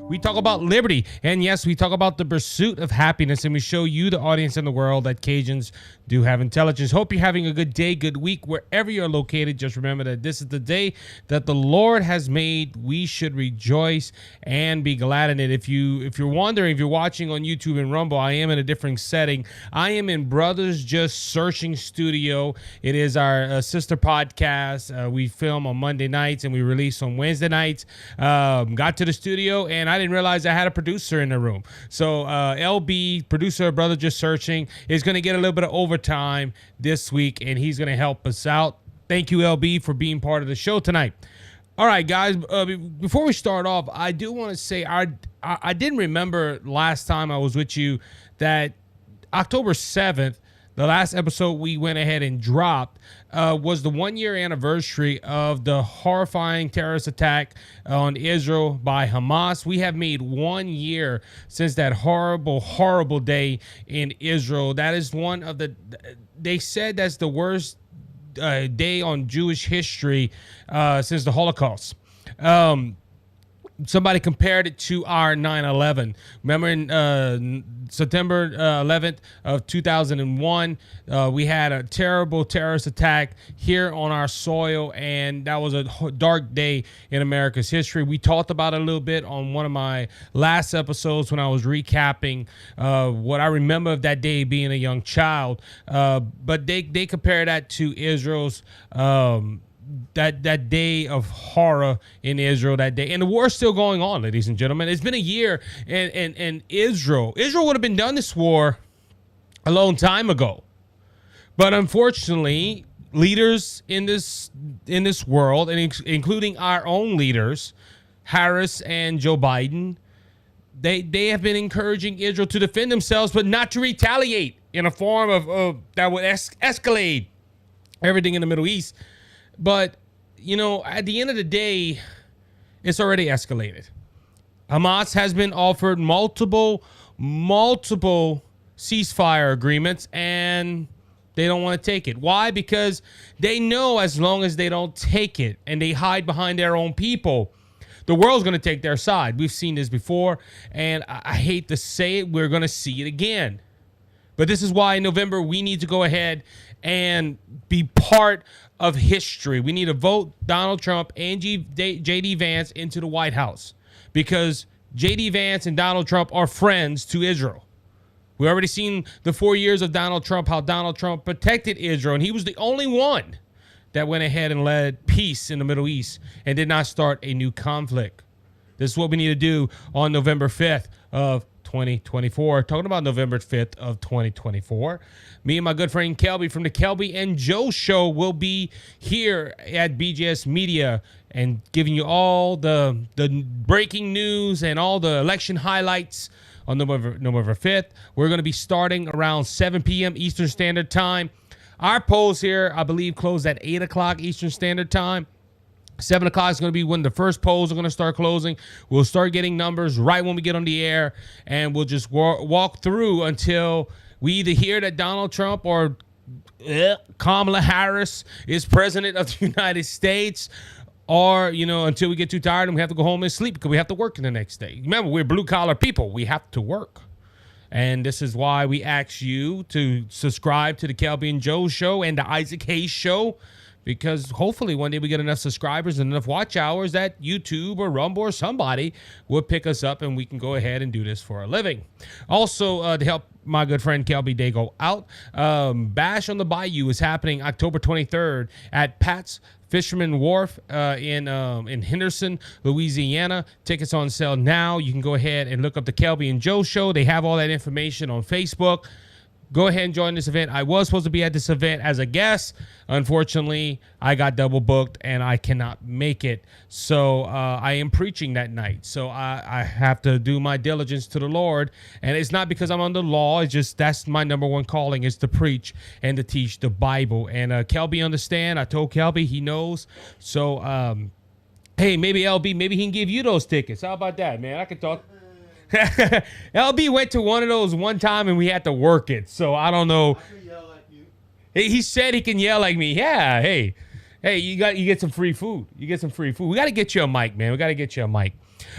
We talk about liberty. And yes, we talk about the pursuit of happiness. And we show you, the audience in the world, that Cajuns do have intelligence. Hope you're having a good day, good week, wherever you're located. Just remember that this is the day that the Lord has made. We should rejoice and be glad in it. If you're wondering, if you're watching on YouTube and Rumble, I am in a different setting. I am in Brothers Just Searching Studio. It is our sister podcast. We film on Monday nights and we release on Wednesday nights. Got to the studio and I didn't realize I had a producer in the room. So LB, producer of Brothers Just Searching, is going to get a little bit of overtime this week and he's going to help us out. Thank you, LB, for being part of the show tonight. All right, guys, before we start off, I do want to say I didn't remember last time I was with you that October 7th, the last episode we went ahead and dropped, was the 1-year anniversary of the horrifying terrorist attack on Israel by Hamas. We have made 1 year since that horrible, horrible day in Israel. That is one of the, they said that's the worst day on Jewish history since the Holocaust. Somebody compared it to our 9/11. Remember in September 11th of 2001, we had a terrible terrorist attack here on our soil, and that was a dark day in America's history. We talked about it a little bit on one of my last episodes when I was recapping what I remember of that day being a young child. But they compare that to Israel's that day of horror in Israel that day. And the war's still going on, ladies and gentlemen. It's been a year, and Israel would have been done this war a long time ago. But unfortunately, leaders in this world, and including our own leaders, Harris and Joe Biden, they have been encouraging Israel to defend themselves, but not to retaliate in a form of that would escalate everything in the Middle East. But, you know, at the end of the day, it's already escalated. Hamas has been offered multiple ceasefire agreements, and they don't want to take it. Why? Because they know as long as they don't take it and they hide behind their own people, the world's going to take their side. We've seen this before, and I hate to say it, we're going to see it again. But this is why in November we need to go ahead and be part of history. We need to vote Donald Trump and J.D. Vance into the White House because J.D. Vance and Donald Trump are friends to Israel. We already seen the 4 years of Donald Trump, how Donald Trump protected Israel, and he was the only one that went ahead and led peace in the Middle East and did not start a new conflict. This is what we need to do on November 5th of 2024. Talking about November 5th of 2024. Me and my good friend Kelby from the Kelby and Joe Show will be here at BJS Media and giving you all the breaking news and all the election highlights on November 5th. We're going to be starting around 7 p.m. Eastern Standard Time. Our polls here, I believe, close at 8 o'clock Eastern Standard Time. 7 o'clock is going to be when the first polls are going to start closing. We'll start getting numbers right when we get on the air, and we'll just walk through until we either hear that Donald Trump or Kamala Harris is president of the United States, or, you know, until we get too tired and we have to go home and sleep because we have to work the next day. Remember, we're blue-collar people. We have to work. And this is why we ask you to subscribe to the Kelby and Joe Show and the Isaac Hayes Show, because hopefully one day we get enough subscribers and enough watch hours that YouTube or Rumble or somebody will pick us up and we can go ahead and do this for a living. Also, to help my good friend Kelby Day go out, Bash on the Bayou is happening October 23rd at Pat's Fisherman Wharf in Henderson, Louisiana. Tickets on sale now. You can go ahead and look up the Kelby and Joe Show. They have all that information on Facebook. Go ahead and join this event. I was supposed to be at this event as a guest. Unfortunately, I got double booked and I cannot make it. So I am preaching that night. So I have to do my diligence to the Lord. And it's not because I'm under law. It's just that's my number one calling, is to preach and to teach the Bible. And Kelby understand. I told Kelby, he knows. So, hey, maybe LB, maybe he can give you those tickets. How about that, man? I can talk. LB went to one of those one time and we had to work it. So I don't know. I can yell at you. He said he can yell like me. Yeah. Hey, you get some free food. You get some free food. We got to get you a mic, man. We got to get you a mic.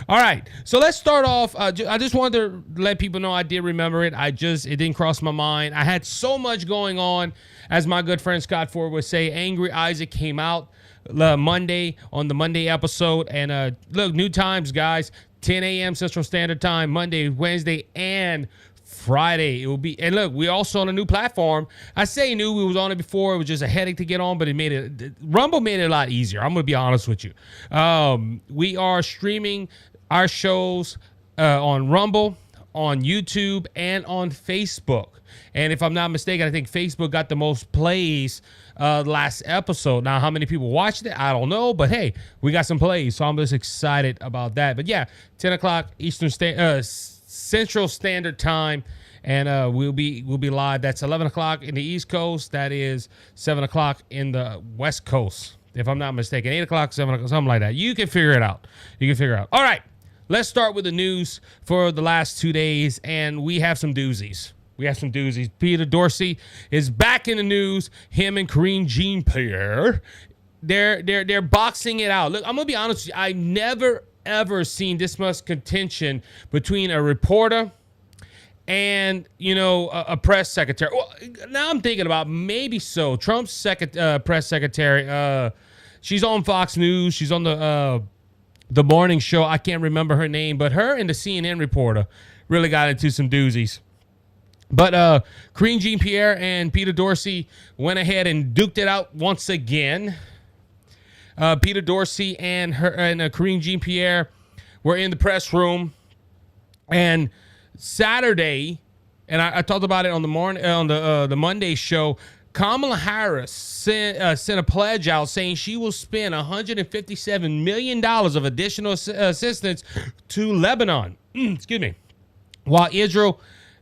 All right, so let's start off. I just wanted to let people know I did remember it. It didn't cross my mind. I had so much going on, as my good friend Scott Ford would say. Angry Isaac came out Monday on the Monday episode, and look, new times, guys. 10 a.m. Central Standard Time, Monday, Wednesday, and Friday. It will be, and look, we also on a new platform. I say new, we was on it before. It was just a headache to get on, but Rumble made it a lot easier. I'm gonna be honest with you. We are streaming our shows on Rumble, on YouTube, and on Facebook. And if I'm not mistaken, I think Facebook got the most plays last episode. Now, how many people watched it, I don't know, but hey, we got some plays, so I'm just excited about that. But yeah, 10 o'clock Central Standard Time, and we'll be live. That's 11 o'clock in the East Coast. That is 7 o'clock in the West Coast, if I'm not mistaken. 8 o'clock, 7 o'clock, something like that. You can figure it out. All right, let's start with the news for the last 2 days, and we have some doozies. Peter Doocy is back in the news. Him and Karine Jean Pierre, they're boxing it out. Look, I'm gonna be honest with you. I've never ever seen this much contention between a reporter and a press secretary. Well, now I'm thinking about maybe so. Trump's press secretary. She's on Fox News. She's on the morning show. I can't remember her name, but her and the CNN reporter really got into some doozies. But Karine Jean Pierre and Peter Doocy went ahead and duked it out once again. Peter Doocy and Karine Jean Pierre were in the press room, and Saturday, and I talked about it on the Monday show. Kamala Harris sent a pledge out saying she will spend $157 million of additional assistance to Lebanon. Excuse me, while Israel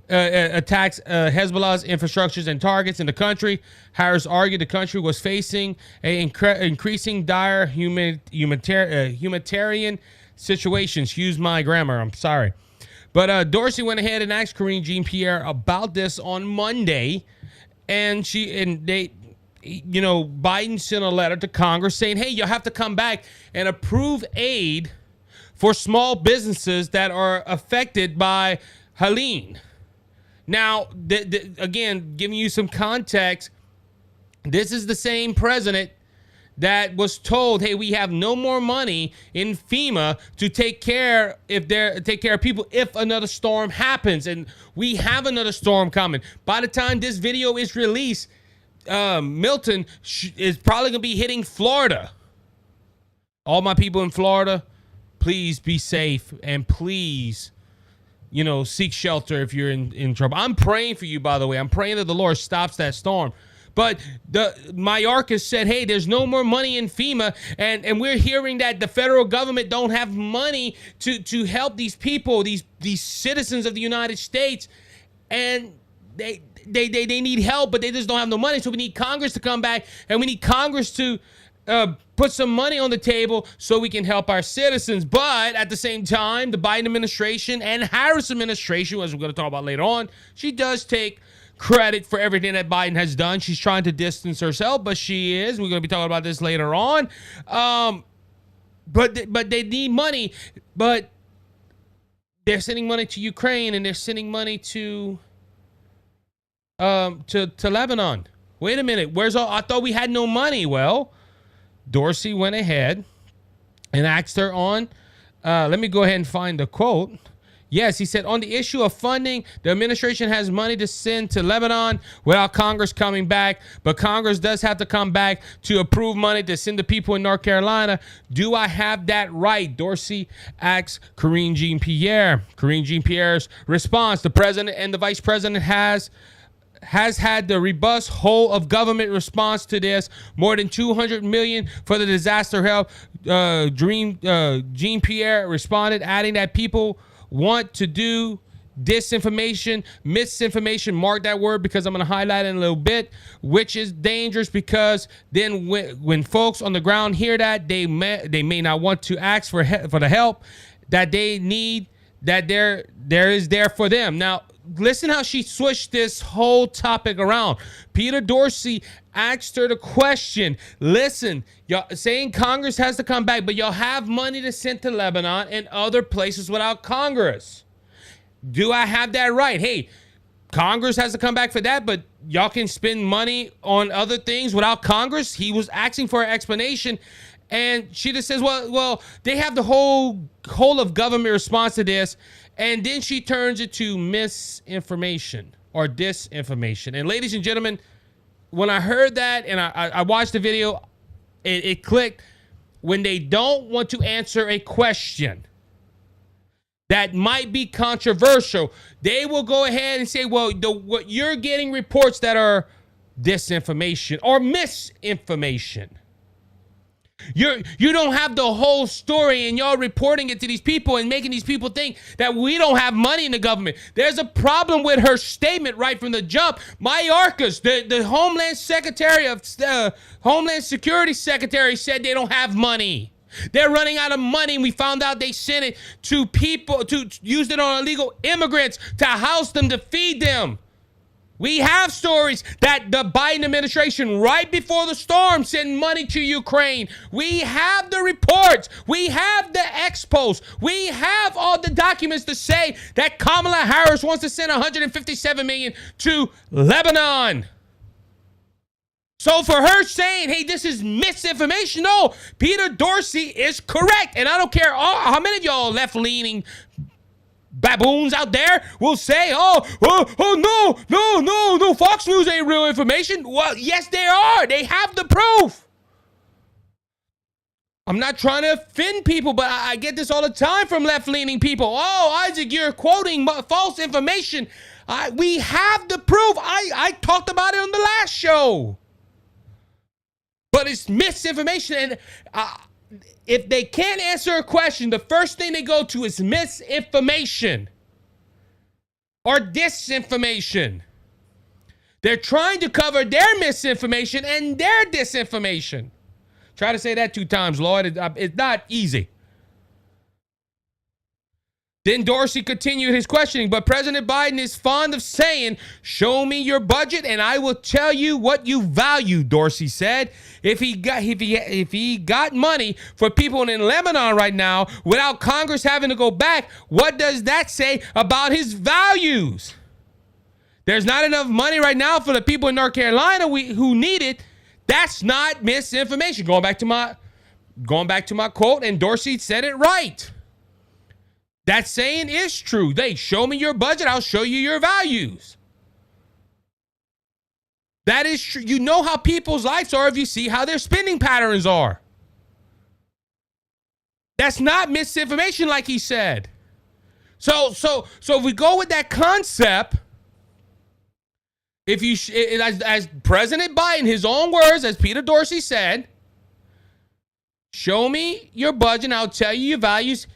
attacks Hezbollah's infrastructures and targets in the country. Harris argued the country was facing an increasing dire humanitarian situation. Excuse my grammar, I'm sorry. But Doocy went ahead and asked Karine Jean Pierre about this on Monday, and Biden sent a letter to Congress saying, hey, you'll have to come back and approve aid for small businesses that are affected by Helene. Now, again, giving you some context, this is the same president that was told, hey, we have no more money in FEMA to take care of people if another storm happens. And we have another storm coming. By the time this video is released, Milton is probably going to be hitting Florida. All my people in Florida, please be safe, and please seek shelter if you're in trouble. I'm praying for you, by the way. I'm praying that the Lord stops that storm. But Mayorkas said, hey, there's no more money in FEMA, and we're hearing that the federal government don't have money to help these people, these citizens of the United States, and they need help, but they just don't have no money. So we need Congress to come back, and we need Congress to put some money on the table so we can help our citizens. But at the same time, the Biden administration and Harris administration, as we're going to talk about later on, she does take credit for everything that Biden has done. She's trying to distance herself, but she is. We're going to be talking about this later on. But they need money. But they're sending money to Ukraine, and they're sending money to Lebanon. Wait a minute. I thought we had no money. Well, Doocy went ahead and asked her on, let me go ahead and find the quote. Yes, he said, on the issue of funding, the administration has money to send to Lebanon without Congress coming back, but Congress does have to come back to approve money to send to people in North Carolina. Do I have that right? Doocy asks Karine Jean Pierre. Karine Jean Pierre's response, the president and the vice president has had the robust whole of government response to this. More than $200 million for the disaster help. Jean Pierre responded, adding that people want to do disinformation, misinformation, mark that word because I'm going to highlight it in a little bit, which is dangerous because then when folks on the ground hear that, they may not want to ask for the help that they need, that there is there for them. Now, listen how she switched this whole topic around. Peter Doocy asked her the question. Listen, y'all saying Congress has to come back, but y'all have money to send to Lebanon and other places without Congress. Do I have that right? Hey, Congress has to come back for that, but y'all can spend money on other things without Congress? He was asking for an explanation. And she just says, well, they have the whole of government response to this. And then she turns it to misinformation or disinformation. And ladies and gentlemen, when I heard that and I watched the video, it clicked. When they don't want to answer a question that might be controversial, they will go ahead and say, well, what you're getting reports that are disinformation or misinformation. You don't have the whole story, and y'all reporting it to these people and making these people think that we don't have money in the government. There's a problem with her statement right from the jump. Mayorkas, the Homeland Secretary of Homeland Security Secretary, said they don't have money. They're running out of money, and we found out they sent it to people, to use it on illegal immigrants, to house them, to feed them. We have stories that the Biden administration, right before the storm, sent money to Ukraine. We have the reports. We have the expos. We have all the documents to say that Kamala Harris wants to send $157 million to Lebanon. So for her saying, hey, this is misinformation, no, Peter Doocy is correct. And I don't care how many of y'all left-leaning baboons out there will say, no, Fox News ain't real information. Well, yes, they are. They have the proof. I'm not trying to offend people, but I get this all the time from left-leaning people. Oh, Isaac, you're quoting false information. We have the proof. I talked about it on the last show. But it's misinformation, and if they can't answer a question, the first thing they go to is misinformation or disinformation. They're trying to cover their misinformation and their disinformation. Try to say that 2 times, Lord. It's not easy. Then Doocy continued his questioning, but President Biden is fond of saying, show me your budget and I will tell you what you value, Doocy said. If he got money for people in Lebanon right now without Congress having to go back, what does that say about his values? There's not enough money right now for the people in North Carolina who need it. That's not misinformation. Going back to my quote, and Doocy said it right. That saying is true. They show me your budget, I'll show you your values. That is true. You know how people's lives are if you see how their spending patterns are. That's not misinformation, like he said. So if we go with that concept, if you as President Biden, his own words, as Peter Doocy said, show me your budget, and I'll tell you your values.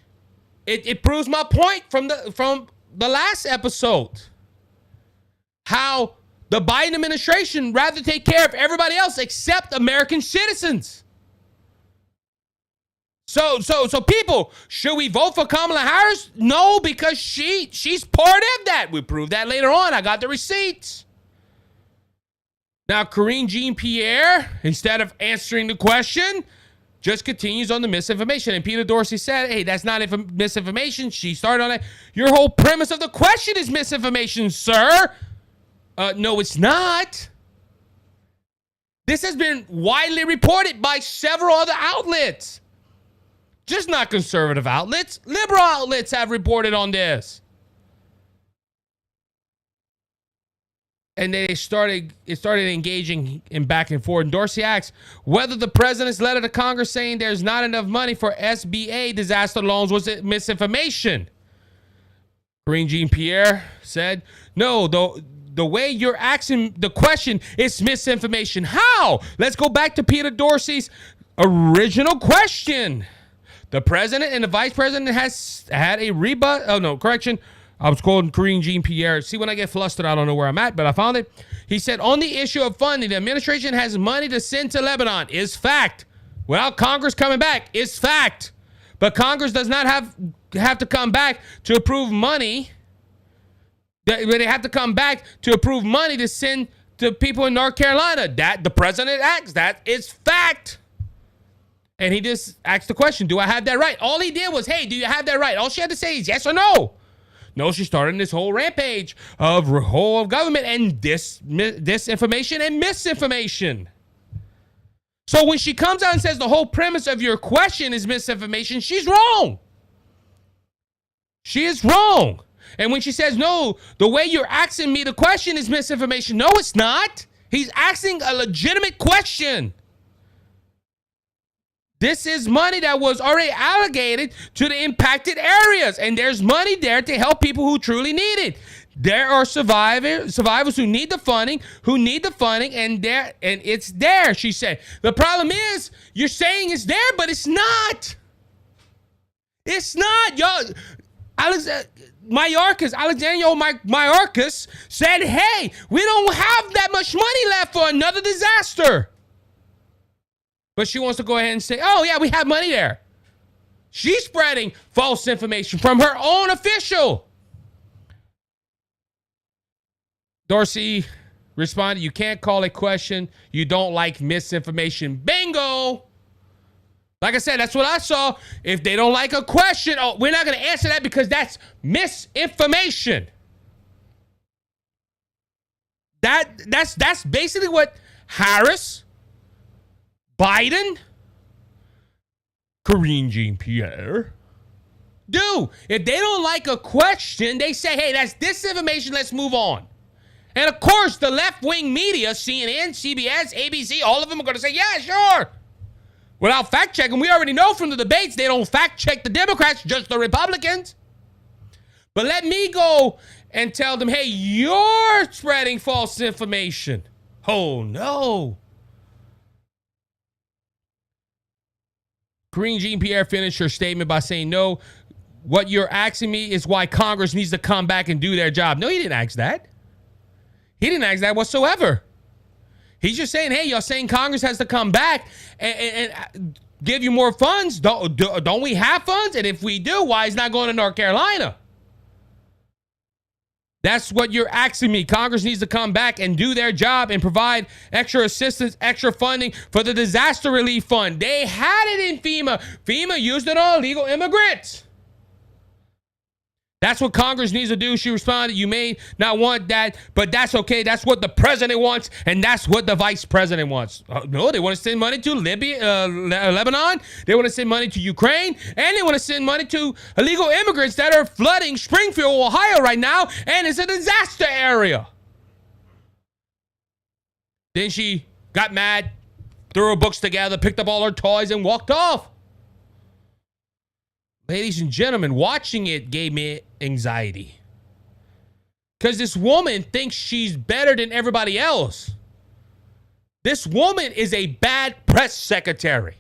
It proves my point from the last episode. How the Biden administration rather take care of everybody else except American citizens. So people, should we vote for Kamala Harris? No, because she's part of that. We prove that later on. I got the receipts. Now, Karine Jean Pierre, instead of answering the question, just continues on the misinformation. And Peter Doocy said, hey, that's not misinformation. She started on it. Your whole premise of the question is misinformation, sir. No, it's not. This has been widely reported by several other outlets. Just not conservative outlets. Liberal outlets have reported on this. And they started engaging in back and forth. And Doocy asks whether the president's letter to Congress saying there's not enough money for SBA disaster loans was it misinformation. Karine Jean Pierre said, no, the way you're asking the question is misinformation. How? Let's go back to Peter Doocy's original question. The president and the vice president has had a rebut. Oh, no, correction. I was quoting Karine Jean Pierre. See, when I get flustered, I don't know where I'm at, but I found it. He said, on the issue of funding, the administration has money to send to Lebanon. Is fact. Without Congress coming back, is fact. But Congress does not have to come back to approve money They have to come back to approve money to send to people in North Carolina. That the president acts. That is fact. And he just asked the question, do I have that right? All he did was, hey, do you have that right? All she had to say is yes or no. No, she started this whole rampage of whole of government and disinformation and misinformation. So when she comes out and says the whole premise of your question is misinformation, she's wrong. She is wrong. And when she says, no, the way you're asking me the question is misinformation. No, it's not. He's asking a legitimate question. This is money that was already allocated to the impacted areas. And there's money there to help people who truly need it. There are survivors who need the funding, and it's there, she said. The problem is, you're saying it's there, but it's not. It's not, y'all. Alexander Mayorkas said, hey, we don't have that much money left for another disaster. But she wants to go ahead and say, oh, yeah, we have money there. She's spreading false information from her own official. Doocy responded, you can't call a question you don't like misinformation. Bingo. Like I said, that's what I saw. If they don't like a question, oh, we're not going to answer that because that's misinformation. That's basically what Harris, Biden, Karine Jean Pierre do. If they don't like a question, they say, hey, that's disinformation, let's move on. And of course, the left-wing media, CNN, CBS, ABC, all of them are going to say, yeah, sure. Without fact-checking, we already know from the debates, they don't fact-check the Democrats, just the Republicans. But let me go and tell them, hey, you're spreading false information. Oh, no. Karine Jean Pierre finished her statement by saying, no, what you're asking me is why Congress needs to come back and do their job. No, he didn't ask that. He didn't ask that whatsoever. He's just saying, hey, you're saying Congress has to come back and give you more funds. Don't we have funds? And if we do, why is it not going to North Carolina? That's what you're asking me. Congress needs to come back and do their job and provide extra assistance, extra funding for the disaster relief fund. They had it in FEMA. FEMA used it on illegal immigrants. That's what Congress needs to do. She responded, you may not want that, but that's okay. That's what the president wants, and that's what the vice president wants. No, they want to send money to Lebanon. They want to send money to Ukraine, and they want to send money to illegal immigrants that are flooding Springfield, Ohio right now, and it's a disaster area. Then she got mad, threw her books together, picked up all her toys, and walked off. Ladies and gentlemen, watching it gave me anxiety. Because this woman thinks she's better than everybody else. This woman is a bad press secretary.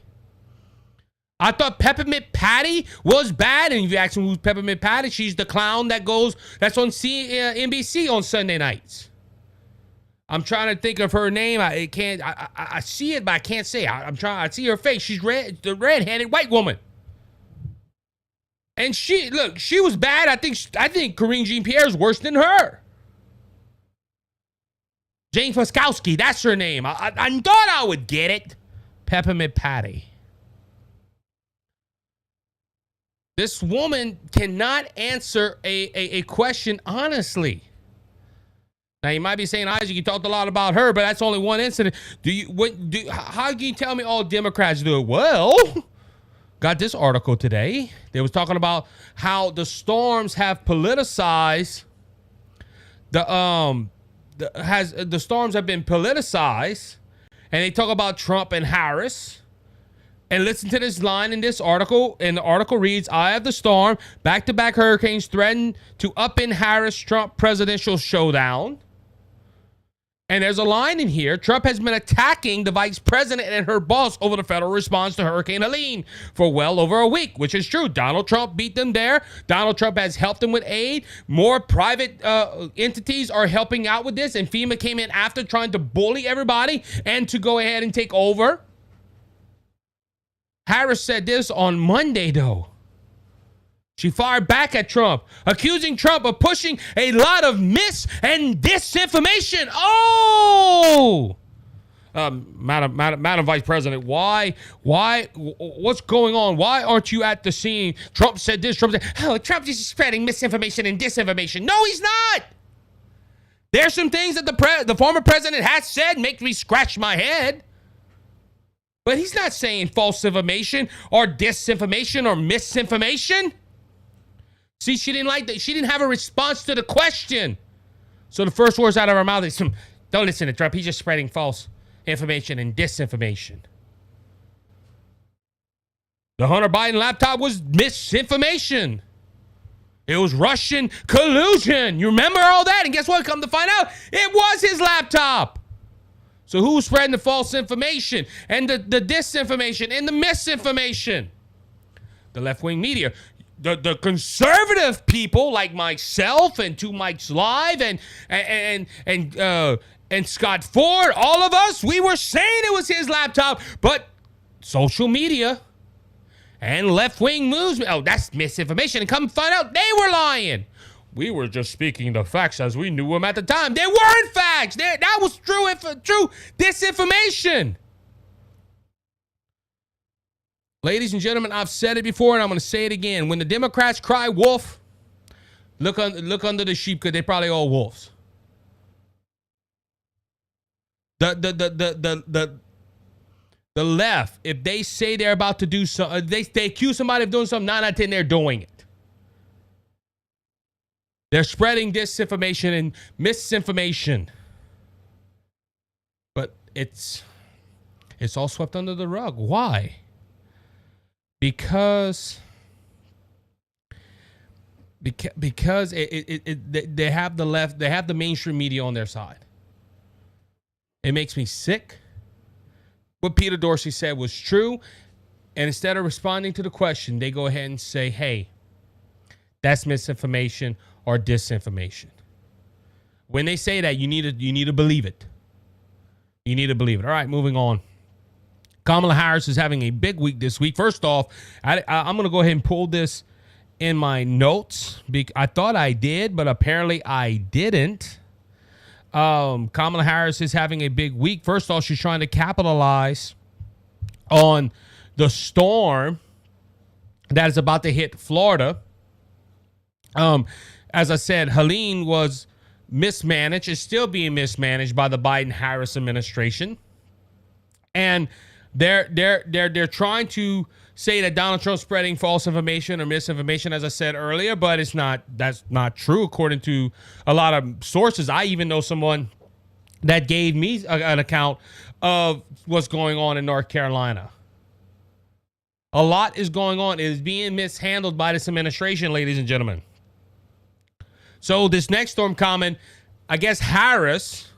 I thought Peppermint Patty was bad. And if you ask me who's Peppermint Patty, she's the clown that's on NBC on Sunday nights. I'm trying to think of her name. I see it, but I can't say it. I see her face. She's the red-headed white woman. And she was bad. I think Karine Jean Pierre is worse than her. Jane Foskowski, that's her name. I thought I would get it. Peppermint Patty. This woman cannot answer a question honestly. Now, you might be saying, Isaac, you talked a lot about her, but that's only one incident. How can you tell me all Democrats do it? Well, got this article today. They was talking about how the storms have politicized the storms have been politicized, and they talk about Trump and Harris. And listen to this line in this article, and the article reads, eye of the storm, back-to-back hurricanes threaten to upend Harris-Trump presidential showdown. And there's a line in here. Trump has been attacking the vice president and her boss over the federal response to Hurricane Helene for well over a week, which is true. Donald Trump beat them there. Donald Trump has helped them with aid. More private entities are helping out with this, and FEMA came in after trying to bully everybody and to go ahead and take over. Harris said this on Monday, though. She fired back at Trump, accusing Trump of pushing a lot of mis and disinformation. Oh! Madam Vice President, why, what's going on? Why aren't you at the scene? Trump said this, Trump said, oh, Trump is spreading misinformation and disinformation. No, he's not. There's some things that the former president has said make me scratch my head. But he's not saying false information or disinformation or misinformation. See, she didn't like that. She didn't have a response to the question. So the first words out of her mouth is, don't listen to Trump. He's just spreading false information and disinformation. The Hunter Biden laptop was misinformation. It was Russian collusion. You remember all that? And guess what? Come to find out, it was his laptop. So who's spreading the false information and the disinformation and the misinformation? The left-wing media. The conservative people like myself and Two Mics Live and Scott Ford, all of us, we were saying it was his laptop, but social media and left-wing moves, oh, that's misinformation. And come find out, they were lying. We were just speaking the facts as we knew them at the time. They weren't facts. That was true disinformation. Ladies and gentlemen, I've said it before and I'm going to say it again. When the Democrats cry wolf, look under the sheep because they're probably all wolves. The left, if they say they're about to do something, they accuse somebody of doing something, 9 out of 10 they're doing it. They're spreading disinformation and misinformation. But it's all swept under the rug. Why? Because they have the left, they have the mainstream media on their side. It makes me sick. What Peter Doocy said was true. And instead of responding to the question, they go ahead and say, hey, that's misinformation or disinformation. When they say that, you need to believe it. You need to believe it. All right, moving on. Kamala Harris is having a big week this week. First off, I'm going to go ahead and pull this in my notes. I thought I did, but apparently I didn't. Kamala Harris is having a big week. First off, she's trying to capitalize on the storm that is about to hit Florida. As I said, Helene was mismanaged, is still being mismanaged by the Biden-Harris administration. And they're trying to say that Donald Trump's spreading false information or misinformation, as I said earlier, but that's not true according to a lot of sources. I even know someone that gave me an account of what's going on in North Carolina. A lot is going on. It is being mishandled by this administration, ladies and gentlemen. So this next storm coming, I guess Harris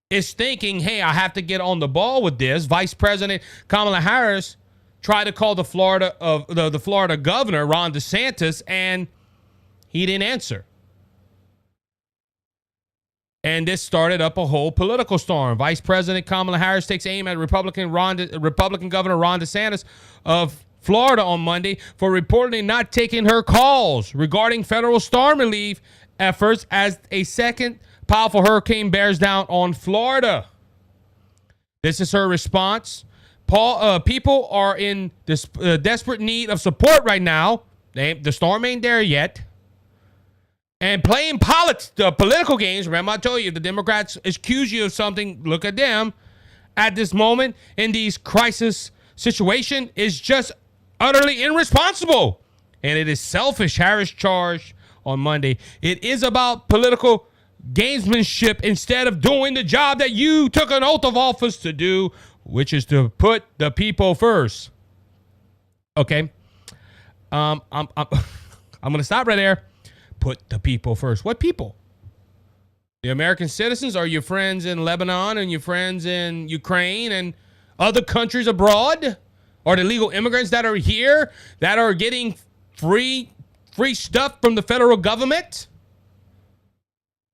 is thinking, hey, I have to get on the ball with this. Vice President Kamala Harris tried to call the Florida governor, Ron DeSantis, and he didn't answer. And this started up a whole political storm. Vice President Kamala Harris takes aim at Republican Governor Ron DeSantis of Florida on Monday for reportedly not taking her calls regarding federal storm relief efforts as a second powerful hurricane bears down on Florida. This is her response. People are in this desperate need of support right now. The storm ain't there yet. And playing political games. Remember, I told you, if the Democrats accuse you of something, look at them. At this moment, in these crisis situation, is just utterly irresponsible. And it is selfish, Harris charged on Monday. It is about political gamesmanship instead of doing the job that you took an oath of office to do, which is to put the people first. Okay. I'm going to stop right there. Put the people first. What people? The American citizens? Are your friends in Lebanon and your friends in Ukraine and other countries abroad? Or the illegal immigrants that are here that are getting free stuff from the federal government?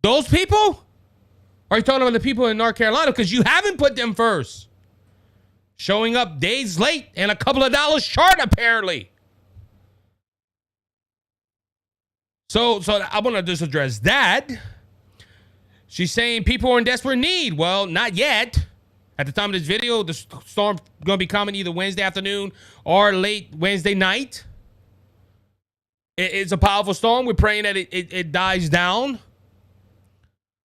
Those people? Or are you talking about the people in North Carolina? Because you haven't put them first. Showing up days late and a couple of dollars short, apparently. So I want to just address that. She's saying people are in desperate need. Well, not yet. At the time of this video, the storm going to be coming either Wednesday afternoon or late Wednesday night. It's a powerful storm. We're praying that it dies down.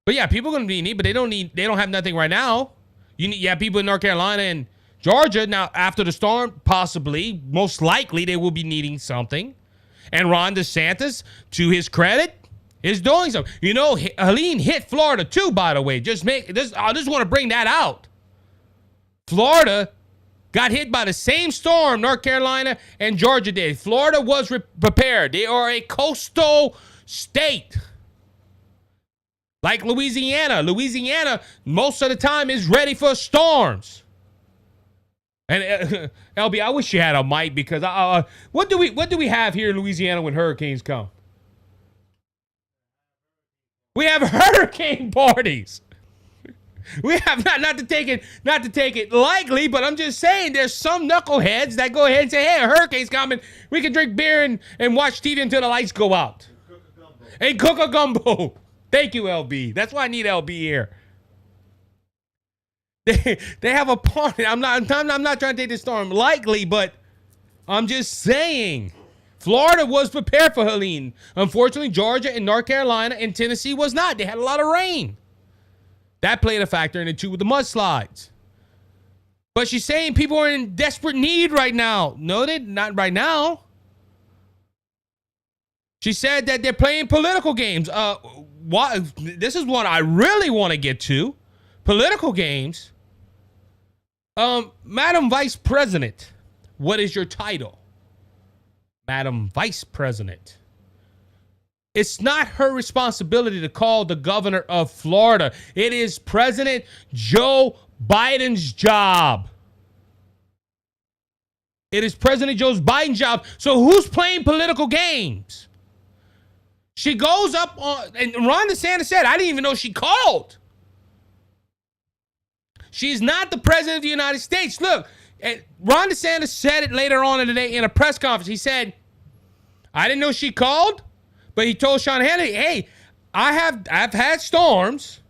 But yeah, people are going to be in need, but they don't have nothing right now. You have people in North Carolina and Georgia. Now, after the storm, possibly, most likely, they will be needing something. And Ron DeSantis, to his credit, is doing something. You know, Helene hit Florida too, by the way. I just want to bring that out. Florida got hit by the same storm North Carolina and Georgia did. Florida was prepared. They are a coastal state. Like Louisiana. Louisiana, most of the time, is ready for storms. And LB, I wish you had a mic because what do we have here in Louisiana when hurricanes come? We have hurricane parties. We have not to take it lightly, but I'm just saying there's some knuckleheads that go ahead and say, hey, a hurricane's coming. We can drink beer and watch TV until the lights go out. And cook a gumbo. Thank you, LB. That's why I need LB here. They have a party. I'm not trying to take this storm lightly, but I'm just saying. Florida was prepared for Helene. Unfortunately, Georgia and North Carolina and Tennessee was not. They had a lot of rain. That played a factor in it too with the mudslides. But she's saying people are in desperate need right now. No, they're not right now. She said that they're playing political games. This is one I really want to get to. Political games. Madam Vice President, what is your title? Madam Vice President. It's not her responsibility to call the governor of Florida. It is President Joe Biden's job. It is President Joe Biden's job. So who's playing political games? She goes up on, and Ron DeSantis said, I didn't even know she called. She's not the president of the United States. Look, Ron DeSantis said it later on in the day in a press conference. He said, I didn't know she called, but he told Sean Hannity, hey, I've had storms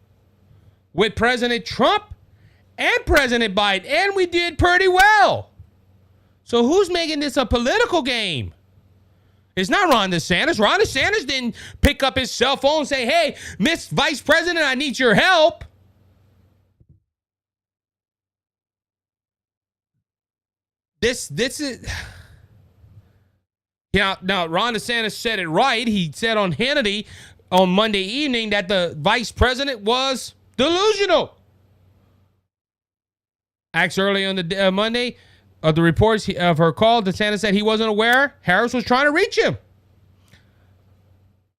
with President Trump and President Biden, and we did pretty well. So who's making this a political game? It's not Ron DeSantis. Ron DeSantis didn't pick up his cell phone and say, hey, Miss Vice President, I need your help. This is... Now, Ron DeSantis said it right. He said on Hannity on Monday evening that the vice president was delusional. Asked early on the Monday of the reports of her call, DeSantis said he wasn't aware Harris was trying to reach him.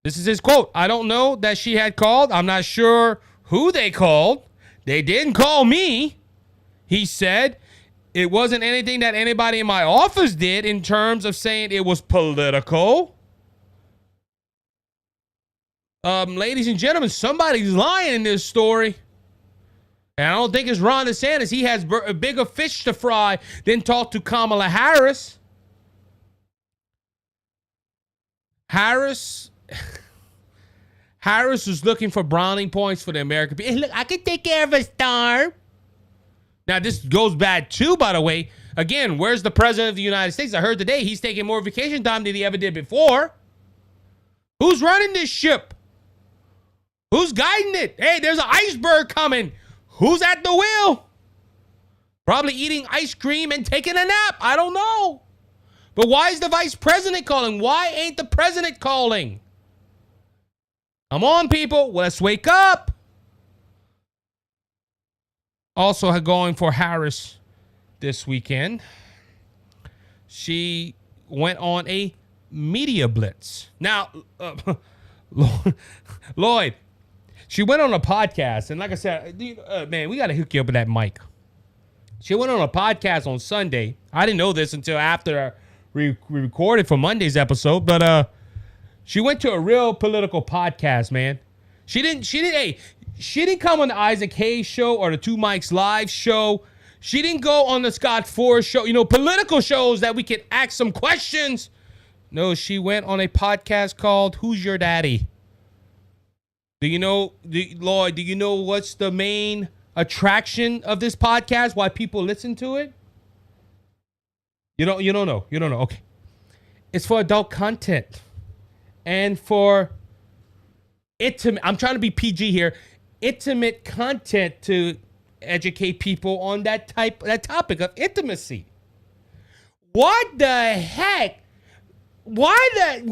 This is his quote. I don't know that she had called. I'm not sure who they called. They didn't call me, he said. It wasn't anything that anybody in my office did in terms of saying it was political. Ladies and gentlemen, somebody's lying in this story. And I don't think it's Ron DeSantis. He has a bigger fish to fry than talk to Kamala Harris. Harris was looking for brownie points for the American people. Hey, look, I can take care of a storm. Now, this goes bad, too, by the way. Again, where's the president of the United States? I heard today he's taking more vacation time than he ever did before. Who's running this ship? Who's guiding it? Hey, there's an iceberg coming. Who's at the wheel? Probably eating ice cream and taking a nap. I don't know. But why is the vice president calling? Why ain't the president calling? Come on, people. Let's wake up. Also going for Harris this weekend. She went on a media blitz. Now, Lloyd, she went on a podcast. And like I said, man, we got to hook you up with that mic. She went on a podcast on Sunday. I didn't know this until after we recorded for Monday's episode. But she went to a real political podcast, man. She didn't come on the Isaac Hayes show or the Two Mics Live show. She didn't go on the Scott Ford show. You know, political shows that we can ask some questions No, she went on a podcast called Who's Your Daddy? Do you know, Lloyd, do you know what's the main attraction of this podcast? Why people listen to it? You don't know. You don't know. Okay. It's for adult content. And for intimate, I'm trying to be PG here, intimate content to educate people on that topic of intimacy. What the heck? Why the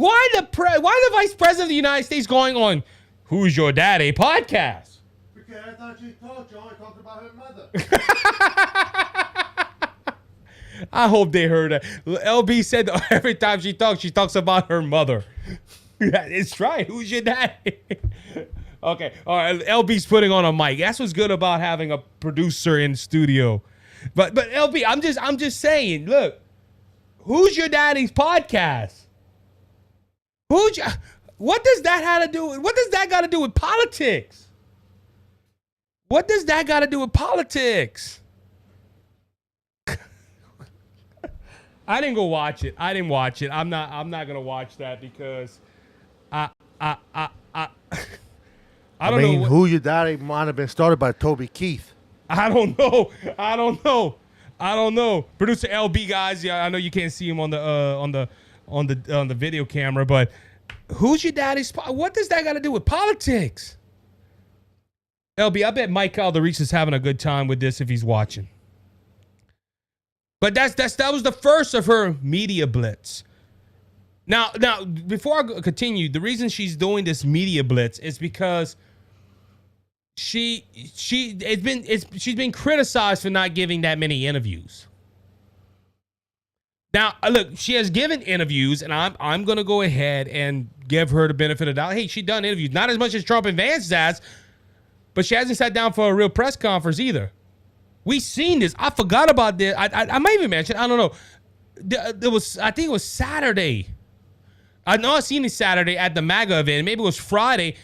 Vice President of the United States going on Who's Your Daddy podcast? Because I thought she told you, only talked about her mother. I hope they heard that. LB said every time she talks about her mother. It's right. Who's your daddy? Okay. All right. LB's putting on a mic. That's what's good about having a producer in studio. But LB, I'm just saying, look, Who's Your Daddy's podcast? What does that have to do with, what does that got to do with politics? What does that got to do with politics? I didn't go watch it. I didn't watch it. I'm not gonna watch that because I don't know. Who Your Daddy might have been started by Toby Keith. I don't know. Producer LB, guys. Yeah, I know you can't see him on the video camera, but Who's Your Daddy's? What does that got to do with politics? LB, I bet Mike Calderich is having a good time with this if he's watching. But that was the first of her media blitz. Now before I continue, the reason she's doing this media blitz is because she's been criticized for not giving that many interviews. Now, look, she has given interviews, and I'm gonna go ahead and give her the benefit of the doubt. Hey, she done interviews, not as much as Trump and Vance has, but she hasn't sat down for a real press conference either. We seen this. I forgot about this. I might even mention. I don't know. I think it was Saturday. I know I seen it Saturday at the MAGA event. Maybe it was Friday.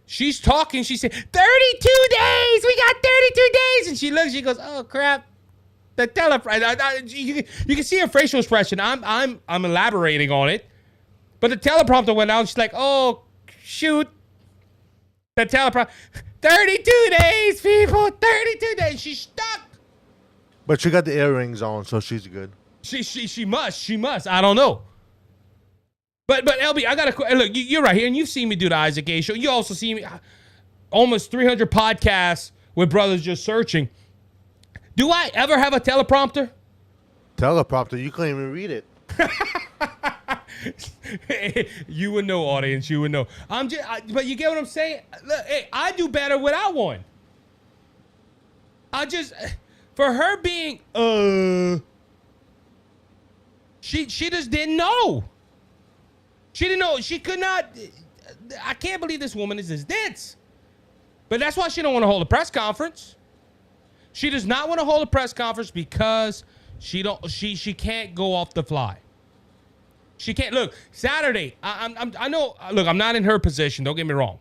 She's talking. She said, 32 days. We got 32 days. And she looks. She goes, oh crap. The teleprompter. You can see her facial expression. I'm elaborating on it, but the teleprompter went out. She's like, oh shoot. The teleprompter. 32 days, people. 32 days. She's stuck. But she got the earrings on, so she's good. She must. I don't know. But LB, I gotta look. You're right here, and you've seen me do the Isaac A show. You also see me almost 300 podcasts with brothers just searching. Do I ever have a teleprompter? Teleprompter? You can't even read it. You would know, audience. You would know. But you get what I'm saying? Look, hey, I do better without one. For her being, she just didn't know. She didn't know. She could not. I can't believe this woman is this dense. But that's why she don't want to hold a press conference. She does not want to hold a press conference because she can't go off the fly. She can't. Look, Saturday, I know, look, I'm not in her position. Don't get me wrong.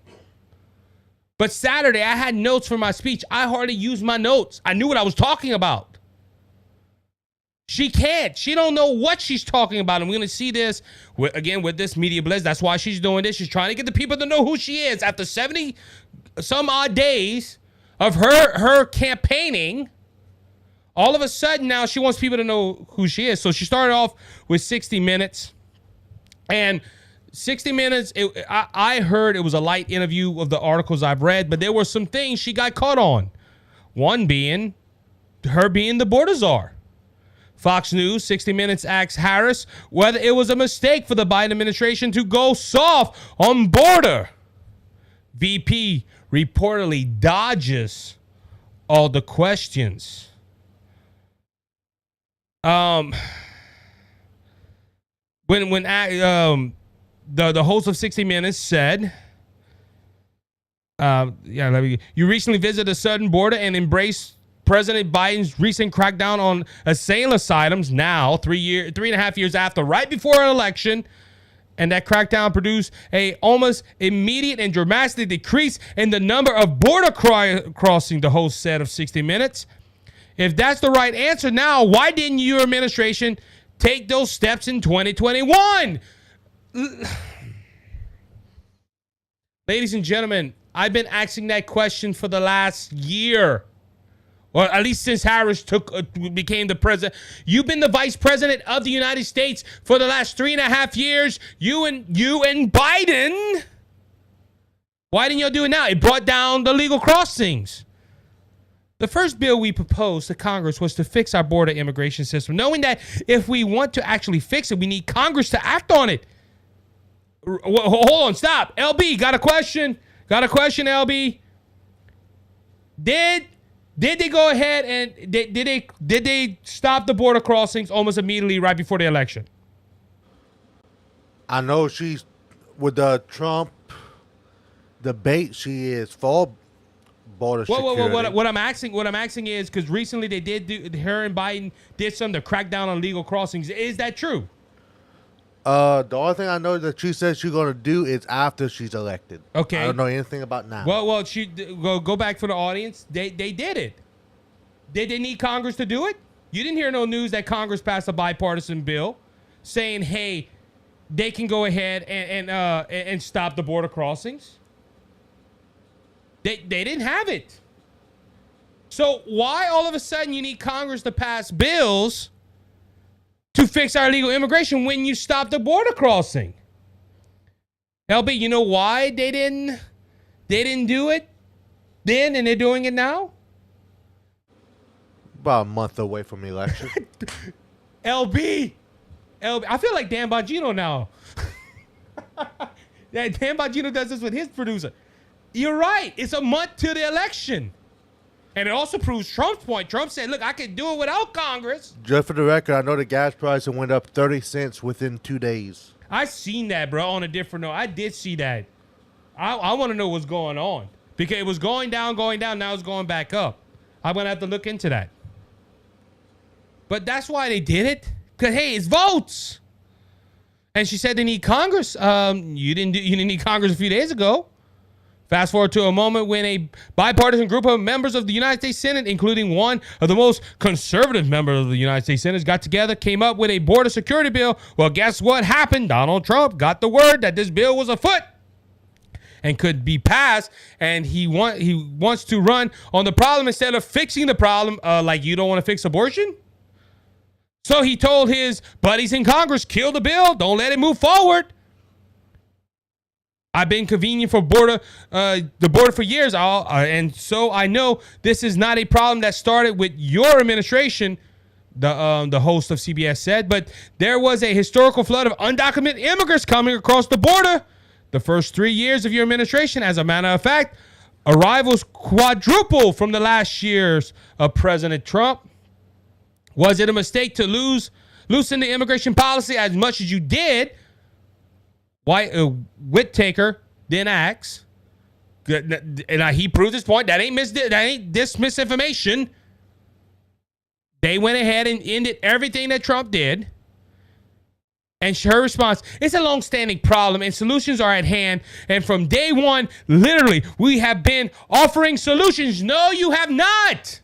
But Saturday, I had notes for my speech. I hardly used my notes. I knew what I was talking about. She can't. She don't know what she's talking about. And we're going to see this, again, with this media blitz. That's why she's doing this. She's trying to get the people to know who she is. After 70 some odd days of her campaigning, all of a sudden now she wants people to know who she is. So she started off with 60 Minutes. And 60 Minutes, I heard it was a light interview of the articles I've read, but there were some things she got caught on. One being her being the border czar. Fox News, 60 Minutes asks Harris whether it was a mistake for the Biden administration to go soft on border. VP reportedly dodges all the questions. When the host of 60 Minutes said, you recently visited the southern border and embraced President Biden's recent crackdown on asylums now, 3.5 years after, right before an election. And that crackdown produced a almost immediate and dramatic decrease in the number of border crossing, the host said of 60 Minutes. If that's the right answer now, why didn't your administration take those steps in 2021? Ladies and gentlemen, I've been asking that question for the last year. Or at least since Harris became the president. You've been the vice president of the United States for the last 3.5 years. You and Biden. Why didn't you do it now? It brought down the legal crossings. The first bill we proposed to Congress was to fix our border immigration system, knowing that if we want to actually fix it, we need Congress to act on it. Hold on, stop. LB, got a question? Got a question, LB? Did they go ahead and did they stop the border crossings almost immediately right before the election? I know she's with the Trump debate. She is for border security. What I'm asking is because recently they did her and Biden did something to crack down on legal crossings. Is that true? The only thing I know that she says she's gonna do is after she's elected. Okay. I don't know anything about now. Well, she go back for the audience. They did it. Did they need Congress to do it? You didn't hear no news that Congress passed a bipartisan bill saying, hey, they can go ahead and stop the border crossings. They didn't have it. So why all of a sudden you need Congress to pass bills to fix our illegal immigration when you stop the border crossing? LB, you know why they didn't do it then and they're doing it now? About a month away from the election. LB, I feel like Dan Bongino now. Dan Bongino does this with his producer. You're right. It's a month to the election. And it also proves Trump's point. Trump said, look, I can do it without Congress. Just for the record, I know the gas price went up 30 cents within 2 days. I seen that, bro, on a different note. I did see that. I want to know what's going on. Because it was going down, now it's going back up. I'm going to have to look into that. But that's why they did it. Because, hey, it's votes. And she said they need Congress. You didn't need Congress a few days ago. Fast forward to a moment when a bipartisan group of members of the United States Senate, including one of the most conservative members of the United States Senate, got together, came up with a border security bill. Well, guess what happened? Donald Trump got the word that this bill was afoot and could be passed, and he wants to run on the problem instead of fixing the problem. Like you don't want to fix abortion? So he told his buddies in Congress, kill the bill. Don't let it move forward. I've been convening for the border for years, and so I know this is not a problem that started with your administration, the host of CBS said, but there was a historical flood of undocumented immigrants coming across the border the first 3 years of your administration. As a matter of fact, arrivals quadrupled from the last years of President Trump. Was it a mistake to loosen the immigration policy as much as you did? Why Whittaker then asks, and he proved his point. That ain't this misinformation. They went ahead and ended everything that Trump did. And her response, it's a long-standing problem and solutions are at hand. And from day one, literally, we have been offering solutions. No, you have not.